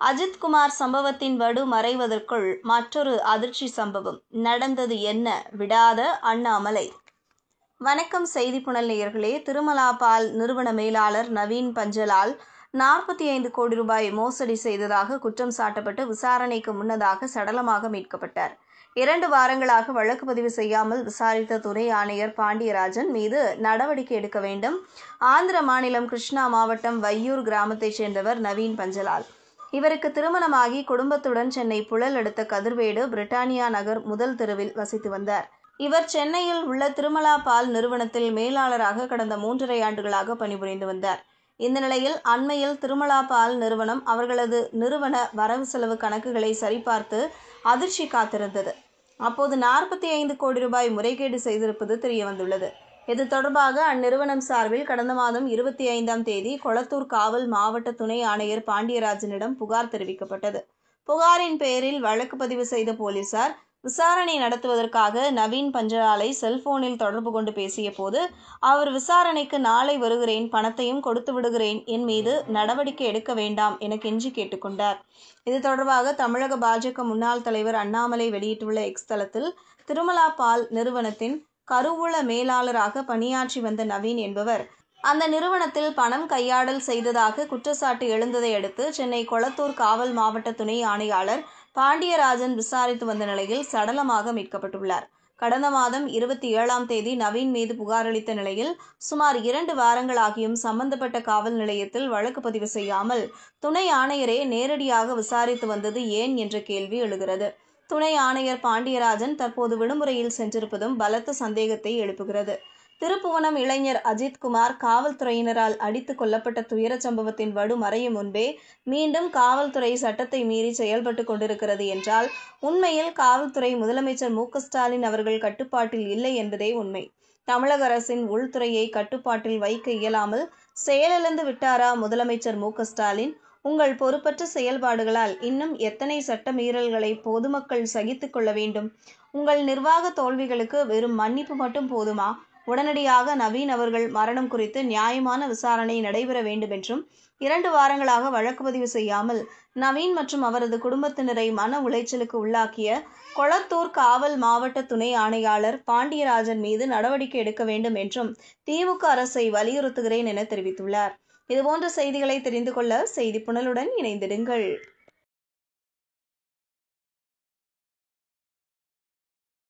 அஜித்குமார் சம்பவத்தின் வடு மறைவதற்குள் மற்றொரு அதிர்ச்சி சம்பவம் நடந்தது என்ன? விடாத அண்ணாமலை. வணக்கம் செய்தி புனல் நேயர்களே. திருமலா பால் நிறுவன மேலாளர் நவீன் பஞ்சலால் 45 கோடி ரூபாய் மோசடி செய்ததாக குற்றம் சாட்டப்பட்டு விசாரணைக்கு முன்னதாக சடலமாக மீட்கப்பட்டார். 2 வாரங்களாக வழக்கு பதிவு செய்யாமல் விசாரித்த துணை ஆணையர் பாண்டியராஜன் மீது நடவடிக்கை எடுக்க வேண்டும். ஆந்திர மாநிலம் கிருஷ்ணா மாவட்டம் வையூர் கிராமத்தைச் சேர்ந்தவர் நவீன் பஞ்சலால். இவருக்கு திருமணமாகி குடும்பத்துடன் சென்னை புழல் அடுத்த கதிர்வேடு பிரிட்டானியா நகர் முதல் தெருவில் வசித்து வந்தார். இவர் சென்னையில் உள்ள திருமலா பால் நிறுவனத்தில் மேலாளராக கடந்த 3.5 ஆண்டுகளாக பணிபுரிந்து வந்தார். இந்த நிலையில் அண்மையில் திருமலா பால் நிறுவனம் அவர்களது நிறுவன வரவு செலவு கணக்குகளை சரிபார்த்து அதிர்ச்சி காத்திருந்தது. அப்போது 45 கோடி ரூபாய் முறைகேடு செய்திருப்பது தெரியவந்துள்ளது. இது தொடர்பாக அந்நிறுவனம் சார்பில் கடந்த மாதம் 25ஆம் தேதி கொளத்தூர் காவல் மாவட்ட துணை ஆணையர் பாண்டியராஜனிடம் புகார் தெரிவிக்கப்பட்டது. புகாரின் பேரில் வழக்கு பதிவு செய்த போலீசார் விசாரணை நடத்துவதற்காக நவீன் பஞ்சலாலை செல்போனில் தொடர்பு கொண்டு பேசிய போது அவர் விசாரணைக்கு நாளை வருகிறேன், பணத்தையும் கொடுத்து விடுகிறேன், என் மீது நடவடிக்கை எடுக்க வேண்டாம் என கெஞ்சி கேட்டுக்கொண்டார். இது தொடர்பாக தமிழக பாஜக முன்னாள் தலைவர் அண்ணாமலை வெளியிட்டுள்ள எக்ஸ் தளத்தில் திருமலா பால் நிறுவனத்தின் கருவூல மேலாளராக பணியாற்றி வந்த நவீன் என்பவர் அந்த நிறுவனத்தில் பணம் கையாடல் செய்ததாக குற்றச்சாட்டு எழுந்ததை அடுத்து சென்னை கொளத்தூர் காவல் மாவட்ட துணை ஆணையாளர் பாண்டியராஜன் விசாரித்து வந்த நிலையில் சடலமாக மீட்கப்பட்டுள்ளார். கடந்த மாதம் 27ஆம் தேதி நவீன் மீது புகார் அளித்த நிலையில் சுமார் 2 வாரங்களாகியும் சம்பந்தப்பட்ட காவல் நிலையத்தில் வழக்கு பதிவு செய்யாமல் துணை ஆணையரே நேரடியாக விசாரித்து வந்தது ஏன் என்ற கேள்வி எழுகிறது. துணை ஆணையர் பாண்டியராஜன் தற்போது விடுமுறையில் சென்றிருப்பதும் பலத்த சந்தேகத்தை எழுப்புகிறது. திருப்புவனம் இளைஞர் அஜித்குமார் காவல்துறையினரால் அடித்து கொல்லப்பட்ட துயர சம்பவத்தின் வடு மறையும் முன்பே மீண்டும் காவல்துறை சட்டத்தை மீறி செயல்பட்டு கொண்டிருக்கிறது என்றால் உண்மையில் காவல்துறை முதலமைச்சர் மு.க.ஸ்டாலின் அவர்கள் கட்டுப்பாட்டில் இல்லை என்பதே உண்மை. தமிழக அரசின் உள்துறையை கட்டுப்பாட்டில் வைக்க இயலாமல் செயலிழந்து விட்டாரா முதலமைச்சர் மு.க.ஸ்டாலின்? உங்கள் பொறுப்பற்ற செயல்பாடுகளால் இன்னும் எத்தனை சட்ட மீறல்களை பொதுமக்கள் சகித்துக் கொள்ள வேண்டும்? உங்கள் நிர்வாக தோல்விகளுக்கு வெறும் மன்னிப்பு மட்டும் போதுமா? உடனடியாக நவீன் அவர்கள் மரணம் குறித்து நியாயமான விசாரணை நடைபெற வேண்டும் என்றும் 2 வாரங்களாக வழக்கு பதிவு செய்யாமல் நவீன் மற்றும் அவரது குடும்பத்தினரை மன உளைச்சலுக்கு உள்ளாக்கிய கொளத்தூர் காவல் மாவட்ட துணை ஆணையாளர் பாண்டியராஜன் மீது நடவடிக்கை எடுக்க வேண்டும் என்றும் திமுக அரசை வலியுறுத்துகிறேன் என தெரிவித்துள்ளார். இதுபோன்ற செய்திகளை தெரிந்து கொள்ள செய்தி புனலுடன் இணைந்திடுங்கள்.